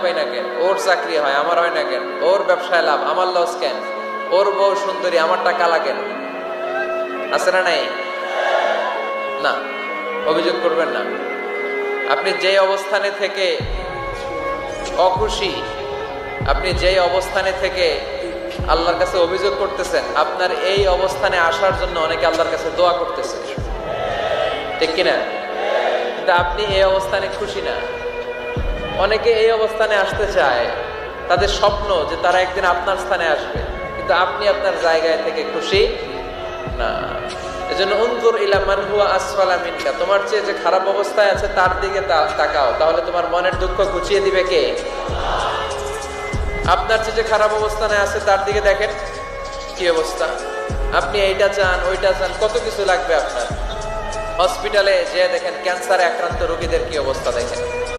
পাই না কেন, ওর চাকরি হয় আমার হয় না কেন, ওর ব্যবসায় লাভ আমার লস কেন, ওর বউ সুন্দরী আমার টাকা লাগে না, আছে না নাই? না, অভিযোগ করবেন না। আপনি যে অবস্থানে থেকে অখুশি, আপনি যেই অবস্থানে থেকে আল্লাহর কাছে অভিযোগ করতেছেন, আপনার এই অবস্থানে আসার জন্য অনেকে আল্লাহর কাছে দোয়া করতেছে, ঠিক কিনা? কিন্তু আপনি এই অবস্থানে খুশি না। অনেকে এই অবস্থানে আসতে চায়, তাদের স্বপ্ন যে তারা একদিন আপনার স্থানে আসবে, কিন্তু আপনি আপনার জায়গায় থেকে খুশি না। এজন্য উনজুর ইলা মান হুয়া আসফালা মিনকা, তোমার চেয়ে যে খারাপ অবস্থায় আছে তার দিকে তাকাও, তাহলে তোমার মনের দুঃখ ঘুচিয়ে দিবে কে? আপনার চেয়ে যে খারাপ অবস্থানে আছে তার দিকে দেখেন কি অবস্থা। আপনি এইটা চান ওইটা চান, কত কিছু লাগবে আপনার। হসপিটালে যে দেখেন ক্যান্সারে আক্রান্ত রোগীদের কি অবস্থা দেখেন।